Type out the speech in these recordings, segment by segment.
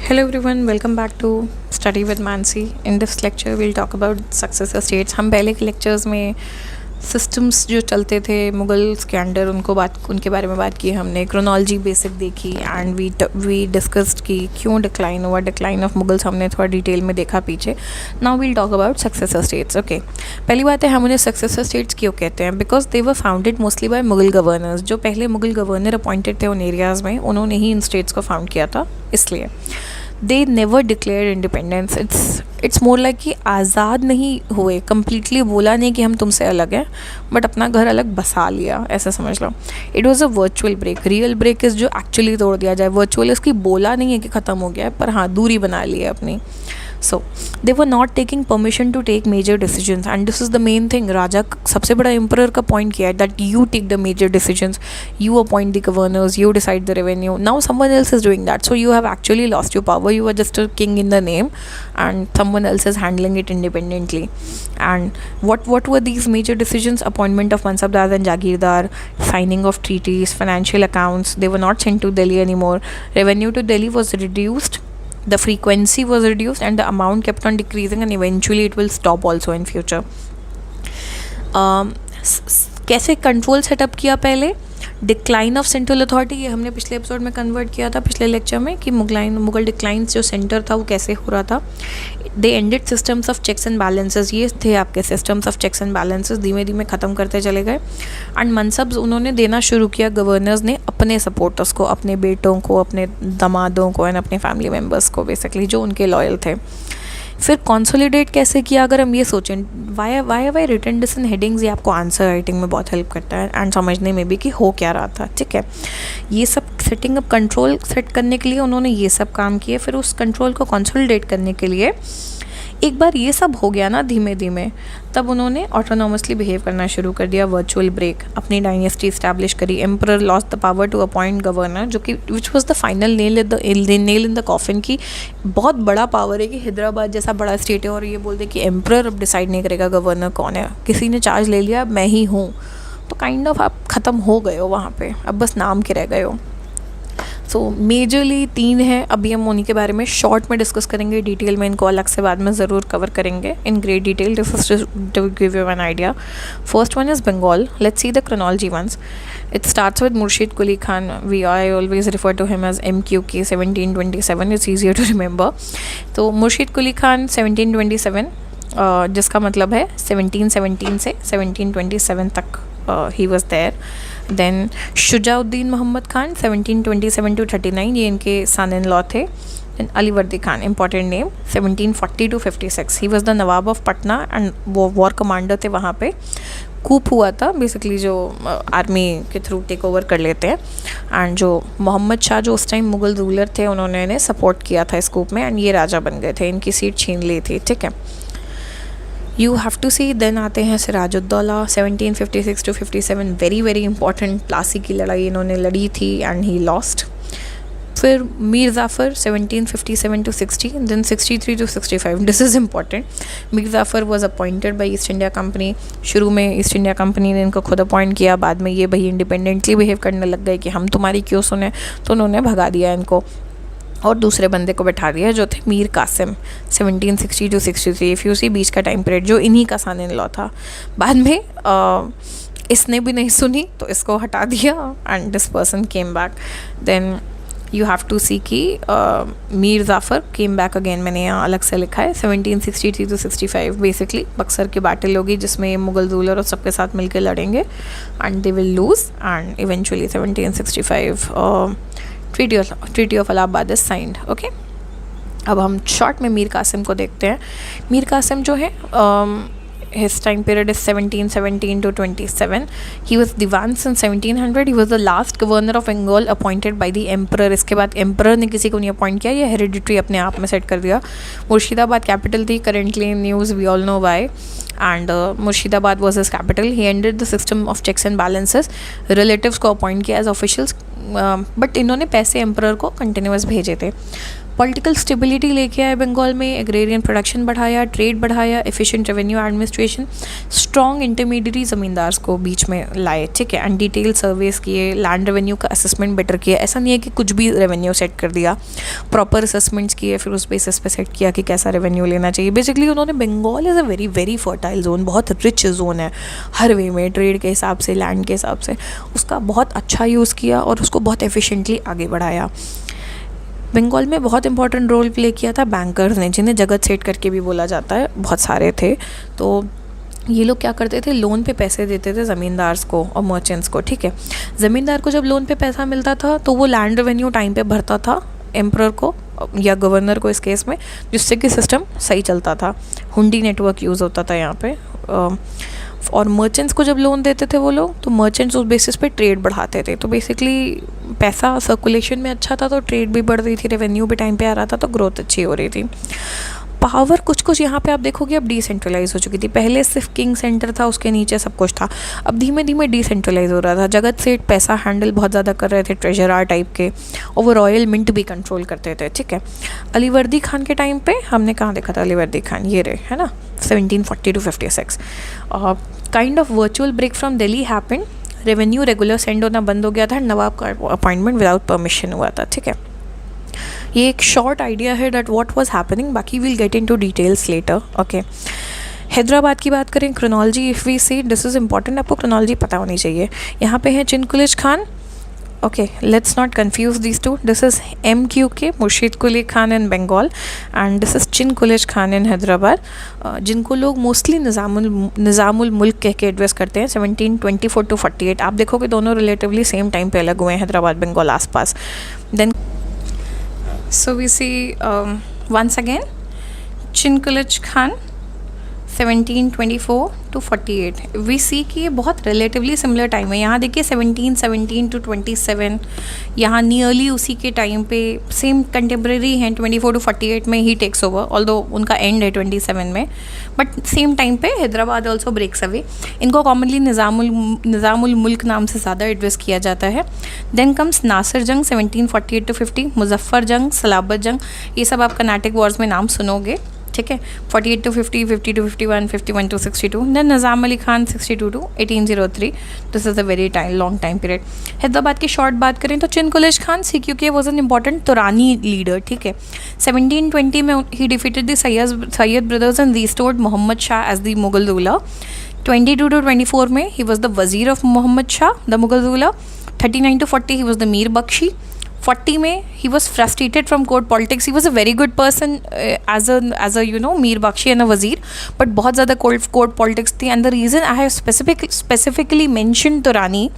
Hello everyone, welcome back to Study with Mansi. In this lecture, we'll talk about successor states. हम पहले के lectures में systems जो चलते थे मुगल्स के अंडर उनके बारे में बात की हमने, क्रोनोलॉजी बेसिक देखी एंड वी डिस्कस्ड कि क्यों डिक्लाइन हुआ, डिक्लाइन ऑफ मुगल्स हमने थोड़ा डिटेल में देखा पीछे. Now we'll talk about successor states. Okay, पहली बात है हम उन्हें सक्सेसर स्टेट्स क्यों कहते हैं? Because they were founded mostly bye Mughal governors. जो पहले मुगल गवर्नर अपॉइंटेड थे उन एरियाज़ में, उन्होंने ही इन स्टेट्स को फाउंड किया था. इसलिए they never declare independence. It's more like कि आज़ाद नहीं हुए, कम्प्लीटली बोला नहीं कि हम तुमसे अलग हैं, बट अपना घर अलग बसा लिया, ऐसा समझ लो. It was a virtual break. Real break is जो एक्चुअली तोड़ दिया जाए. वर्चुअल इसकी बोला नहीं है कि ख़त्म हो गया है, पर हाँ दूरी बना ली है अपनी. So they were not taking permission to take major decisions, and this is the main thing. राजा सबसे बड़ा emperor का point किया है that you take the major decisions, you appoint the governors, you decide the revenue. Now someone else is doing that, so you have actually lost your power. You are just a king in the name, and someone else is handling it independently. And what were these major decisions? Appointment of mansabdar and jagirdar, signing of treaties, financial accounts. They were not sent to Delhi anymore. Revenue to Delhi was reduced. The frequency was reduced and the amount kept on decreasing, and eventually it will stop also in future. कैसे control setup किया पहले? Decline of central authority, ये हमने पिछले episode में convert किया था पिछले लेक्चर में कि मुगल डिक्लाइन जो सेंटर था वो कैसे हो रहा था. They ended systems of checks and balances. ये थे आपके systems of checks and balances, धीमे धीमे ख़त्म करते चले गए. एंड मनसब्स उन्होंने देना शुरू किया गवर्नर्स ने अपने सपोर्टर्स को, अपने बेटों को, अपने दामादों को एंड अपने फैमिली मेम्बर्स को, बेसिकली जो उनके लॉयल थे. फिर कंसोलिडेट कैसे किया? अगर हम ये सोचें why written this in headings, ये आपको आंसर राइटिंग में बहुत हेल्प करता है एंड समझने में भी कि हो क्या रहा था. ठीक है, ये सब सेटिंग अप कंट्रोल सेट करने के लिए उन्होंने ये सब काम किए. फिर उस कंट्रोल को कंसोलिडेट करने के लिए एक बार ये सब हो गया ना धीमे धीमे, तब उन्होंने ऑटोनोमसली बिहेव करना शुरू कर दिया. वर्चुअल ब्रेक, अपनी डायनेस्टी इस्टेब्लिश करी. Emperor lost the power to appoint governor, जो कि which was the final nail in the coffin की. बहुत बड़ा पावर है कि हैदराबाद जैसा बड़ा स्टेट है और ये बोल दे कि एम्परर अब डिसाइड नहीं करेगा गवर्नर कौन है, किसी ने चार्ज ले लिया, मैं ही हूँ. तो काइंड ऑफ आप ख़त्म हो गए हो वहाँ पे, अब बस नाम के रह गए हो. सो मेजरली 3 हैं. अभी हम उन्हीं के बारे में शॉर्ट में डिस्कस करेंगे, डिटेल में इनको अलग से बाद में ज़रूर कवर करेंगे in great detail. This is to give you an idea. First one is Bengal. Let's see the chronology once. It starts with Murshid Quli Khan. I always refer to him as MQK 1727. It's easier to remember. तो मुर्शिद कुली खान 1727, जिसका मतलब है 1717 से 1727 तक he was there. Then Shujauddin Mohammad Khan 1727 to 39, ये इनके सन in law थे. Then Alivardi Khan, important name, 1740 to 56. He was the Nawab of Patna and वो वॉर कमांडर थे. वहाँ पे कूप हुआ था बेसिकली, जो आर्मी के थ्रू टेक ओवर कर लेते हैं. एंड जो मोहम्मद शाह जो उस टाइम मुगल रूलर थे, उन्होंने इन्हें सपोर्ट किया था इस कूप में एंड ये राजा बन गए थे, इनकी सीट छीन ली थी. ठीक है, you have to see. Then आते हैं Sirajuddaula 1756 to 57. Very very important. Plassey की लड़ाई इन्होंने लड़ी थी एंड ही लॉस्ट. फिर Mir Jafar 1757 to 60. Then 63 to 65. This is important. Mir Jafar was appointed by East India Company. शुरू में ईस्ट इंडिया कंपनी ने इनको खुद अपॉइंट किया, बाद में ये भाई इंडिपेंडेंटली बिहेव करने लग गए कि हम तुम्हारी क्यों सुने, तो उन्होंने भगा दिया इनको और दूसरे बंदे को बैठा दिया जो थे Mir Qasim 1760 to 63. If you see बीच का टाइम पीरियड जो इन्हीं का सन इन लॉ था. बाद में इसने भी नहीं सुनी तो इसको हटा दिया and this person came back. Then you have to see कि Mir Jafar came back again. मैंने यहाँ अलग से लिखा है 1763 to 65. बेसिकली बक्सर की बैटल होगी जिसमें ये मुगल रूलर और सबके साथ मिलकर लड़ेंगे and they will lose and eventually 1765 treaty of Allahabad is signed. Okay, अब हम शॉर्ट में मीर कासिम को देखते हैं. मीर कासिम जो है his time period is 1717 to 27. He was Diwan since 1700. He was the last governor of Bengal appointed by the emperor. इसके बाद emperor ने किसी को नहीं अपॉइंट किया, ये हेरिडिटरी अपने आप में सेट कर दिया. मुर्शिदाबाद कैपिटल थी. Currently in news we all know why. And Murshidabad was his capital. He ended the system of checks and balances. Relatives को अपॉइंट किया एज ऑफिशियल्स, बट इन्होंने पैसे एम्परर को कंटिन्यूस भेजे थे. पॉलिटिकल स्टेबिलिटी लेके आए बंगाल में, एग्रेरियन प्रोडक्शन बढ़ाया, ट्रेड बढ़ाया, efficient revenue administration, strong intermediary zamindars को बीच में लाए, ठीक है, एंड डिटेल सर्वेस किए, लैंड रेवेन्यू का असेसमेंट बेटर किया। ऐसा नहीं है कि कुछ भी रेवेन्यू सेट कर दिया, प्रॉपर असेसमेंट्स किए, फिर उस बेसिस पे सेट किया कि कैसा रेवेन्यू लेना चाहिए। बेसिकली उन्होंने, Bengal is a very very fertile zone, बहुत रिच जोन है हर वे में, ट्रेड के हिसाब से, लैंड के हिसाब से, उसका बहुत अच्छा यूज़ किया और उसको बहुत एफिशिएंटली आगे बढ़ाया। बंगाल में बहुत इंपॉर्टेंट रोल प्ले किया था बैंकर्स ने, जिन्हें जगत सेठ करके भी बोला जाता है, बहुत सारे थे। तो ये लोग क्या करते थे, लोन पे पैसे देते थे ज़मींदार्स को और मर्चेंट्स को, ठीक है। ज़मींदार को जब लोन पे पैसा मिलता था तो वो लैंड रेवेन्यू टाइम पे भरता था एम्परर को या गवर्नर को इस केस में, जिससे कि सिस्टम सही चलता था। हुंडी नेटवर्क यूज़ होता था यहाँ पे। और मर्चेंट्स को जब लोन देते थे वो लोग, तो मर्चेंट्स उस बेसिस पे ट्रेड बढ़ाते थे। तो बेसिकली पैसा सर्कुलेशन में अच्छा था तो ट्रेड भी बढ़ रही थी, रेवेन्यू भी टाइम पे आ रहा था, तो ग्रोथ अच्छी हो रही थी। पावर कुछ कुछ यहाँ पे आप देखोगे अब डिसेंट्रलाइज हो चुकी थी। पहले सिर्फ किंग सेंटर था, उसके नीचे सब कुछ था, अब धीमे धीमे डिसेंट्रलाइज हो रहा था। जगत सेठ पैसा हैंडल बहुत ज़्यादा कर रहे थे, ट्रेजरार टाइप के, और वो रॉयल मिंट भी कंट्रोल करते थे, ठीक है। अलीवर्दी खान के टाइम पे हमने कहाँ देखा था अलीवर्दी खान, ये रहे, है ना, 1740 to 56। Kind of virtual break from Delhi happened, revenue regular send होना बंद हो गया था, नवाब का अपॉइंटमेंट विदाउट परमिशन हुआ था, ठीक है। ये एक शॉर्ट आइडिया है दैट व्हाट वाज हैपनिंग, बाकी will get into details later, okay. Hyderabad की बात करें, chronology if we see, this is important, आपको क्रोनोलॉजी पता होनी चाहिए। यहाँ पे है चिनकुलिश Khan, okay, let's not confuse these two. This is MQK, Murshid Quli Khan in Bengal, and this is Chin Kulish Khan in Hyderabad, जिनको लोग मोस्टली निज़ामुल मुल्क कह के एड्रेस करते हैं। 1724 to 48, आप देखोगे दोनों रिलेटिवली सेम टाइम पे अलग हुए हैं, हैदराबाद बंगाल आसपास। Then so we see once again Chin Qulich Khan 1724 to 48, we see कि ये बहुत रिलेटिवली सिमिलर टाइम है। यहाँ देखिए 1717 to 27, यहाँ नियरली उसी के टाइम पे सेम कंटेम्प्रेरी हैं। 24 to 48 में ही टेक्स ओवर, ऑल्दो उनका एंड है 27 में, बट सेम टाइम पे हैदराबाद ऑल्सो ब्रेक्स अवे। इनको कॉमनली निज़ामुल मुल्क नाम से ज़्यादा एड्रेस किया जाता है। देन कम्स नासिर जंग 1748 to 50, मुजफ्फर जंग, सलाबत जंग, ये सब आप कर्नाटिक वॉर्स में नाम सुनोगे, ठीक है। 48 to 50, 50 to 51, 51 to 62, then Nizam Ali Khan 62 to 1803, this is a very long time period. Hyderabad की शॉर्ट बात करें तो Chin Qulich Khan CQK was an important Turani leader, ठीक है। 1720 में he defeated the Sayyid brothers and restored Muhammad Shah as the Mughal ruler. 22 to 24 में ही वॉज द वजीर of Muhammad Shah, the Mughal ruler. 39 to 40 he was the Mir Bakhshi. 40 में ही was frustrated from court politics, he was a very good person as a you know Mir Bakhshi and a wazir, but बहुत ज़्यादा court politics थी। And the reason I have specifically mention Turani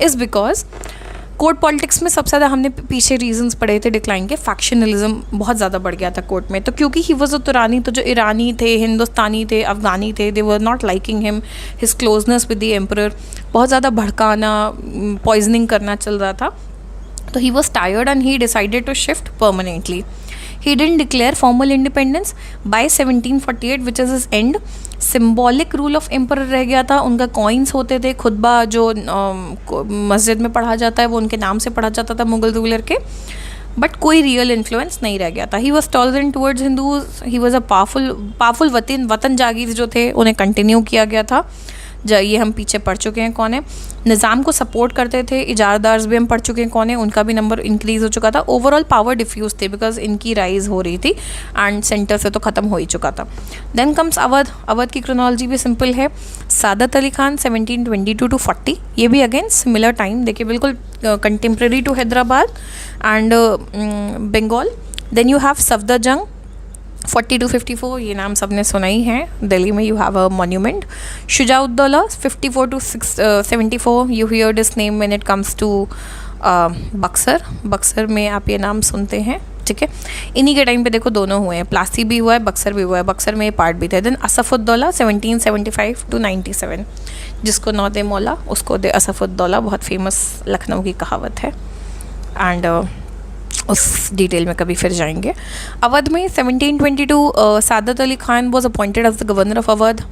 is because court politics में सबसे ज़्यादा हमने पीछे reasons पढ़े थे डिक्लाइन के, फैक्शनलिज्म बहुत ज़्यादा बढ़ गया था कोर्ट में। तो क्योंकि ही वॉज अ तुरानी, तो जो ईरानी थे, हिंदुस्तानी थे, अफ़गानी थे, they were not liking him, his closeness with the emperor, बहुत ज़्यादा भड़काना, पॉइजनिंग करना चल रहा था। So he was tired and he decided to shift permanently. He didn't declare formal independence by 1748, which is his end. Symbolic rule of emperor रह गया था। उनका coins होते थे, खुतबा जो मस्जिद में पढ़ा जाता है वो उनके नाम से पढ़ा जाता था मुगल रूलर के, बट कोई रियल इन्फ्लुएंस नहीं रह गया था। He was tolerant towards Hindus, he was a powerful वतन जागीर जो थे उन्हें कंटिन्यू किया गया था। ये हम पीछे पढ़ चुके हैं कौन है। निज़ाम को सपोर्ट करते थे, इजारदार्स भी हम पढ़ चुके हैं कौन है, उनका भी नंबर इंक्रीज़ हो चुका था। ओवरऑल पावर डिफ्यूज़ थे बिकॉज इनकी राइज हो रही थी एंड सेंटर से तो ख़त्म हो ही चुका था। देन कम्स अवध की क्रोनोलॉजी भी सिंपल है। सादत अली खान 1722 to 40, ये भी अगेन सिमिलर टाइम, देखिए बिल्कुल contemporary to Hyderabad and Bengal. Then you have Safdar Jang 40 to 54, ये नाम सबने सुना ही है, दिल्ली में you have a monument. Shujauddaula 54 to 74, you hear this name when it comes to Buxar में आप ये नाम सुनते हैं, ठीक है। इन्हीं के टाइम पे देखो दोनों हुए हैं, प्लासी भी हुआ है, बक्सर भी हुआ है, बक्सर में ये पार्ट भी थे। देन असफुद्दौला 1775 to 97, जिसको नौ दे मौला उसको दे असफुद्दौला, बहुत फेमस लखनऊ की कहावत है। एंड उस डिटेल में कभी फिर जाएंगे। अवध में 1722 Saadat Ali Khan was appointed as the governor of Awadh.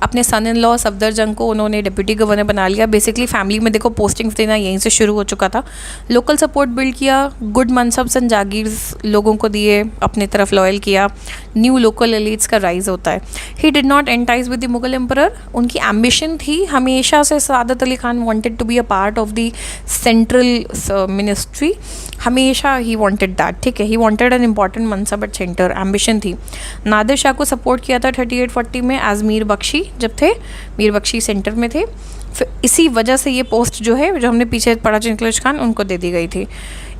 अपने सन इन लॉ सफदरजंग को उन्होंने डिप्यूटी गवर्नर बना लिया। बेसिकली फैमिली में देखो पोस्टिंग्स देना यहीं से शुरू हो चुका था। लोकल सपोर्ट बिल्ड किया, गुड मनसब्स एंड जागीर्स लोगों को दिए, अपने तरफ लॉयल किया। न्यू लोकल एलिट्स का राइज होता है। He did not entice with the Mughal emperor. उनकी एम्बिशन थी हमेशा से, Saadat Ali Khan wanted to be a part of the central ministry, हमेशा ही वांटेड दैट, ठीक है। He wanted an important mansab at centre, ambition थी। नादिर शाह को सपोर्ट किया था 3840 में एज मीर बख्शी, जब थे मीर बख्शी सेंटर में थे। फिर इसी वजह से ये पोस्ट जो है, जो हमने पीछे पढ़ा इंकलिश खान, उनको दे दी गई थी।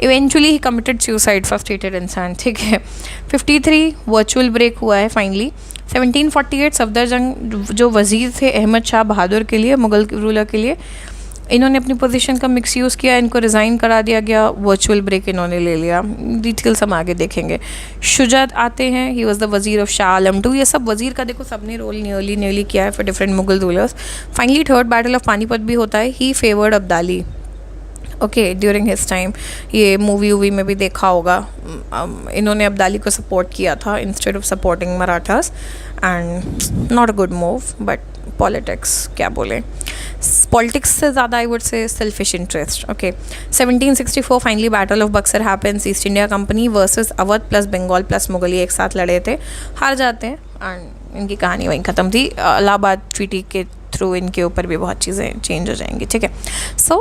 इवेंचुअली ही कमिटेड सुसाइड, फ्रस्ट्रेटेड इंसान, ठीक है। 53 वर्चुअल ब्रेक हुआ है फाइनली। 1748 सफदरजंग जो वज़ीर थे अहमद शाह बहादुर के लिए, मुग़ल रूलर के लिए, इन्होंने अपनी पोजीशन का मिक्स यूज़ किया, इनको रिज़ाइन करा दिया गया, वर्चुअल ब्रेक इन्होंने ले लिया। डिटेल्स हम आगे देखेंगे। शुजात आते हैं, ही वॉज द वज़ीर ऑफ शाह आलम II। ये सब वज़ीर का देखो सबने रोल नियरली किया है for different Mughal rulers. Finally third battle of Panipat भी होता है। He favoured Abdali, okay, during his time. ये मूवी में भी देखा होगा, इन्होंने अब्दाली को सपोर्ट किया था instead of supporting Marathas, and not a good move, but politics क्या बोले, पॉलिटिक्स से ज़्यादा I would say selfish interest, okay. 1764 finally battle of Buxar happens. East India Company versus Awadh plus Bengal plus Mughal, ये एक साथ लड़े थे, हार जाते हैं, एंड इनकी कहानी वहीं ख़त्म थी। इलाहाबाद ट्रीटी के थ्रू इनके ऊपर भी बहुत चीज़ें चेंज हो जाएंगी, ठीक है। So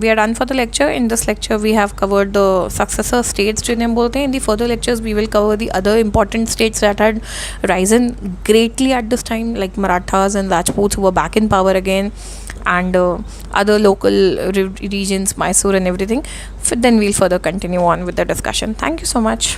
we are done for the lecture. In this lecture we have covered the successor states जिन्हें हम बोलते हैं। In the further lectures we will cover the other important states that had risen greatly at this time, like Marathas and Rajputs who were back in power again, and other local regions, Mysore and everything. Then we'll further continue on with the discussion. Thank you so much.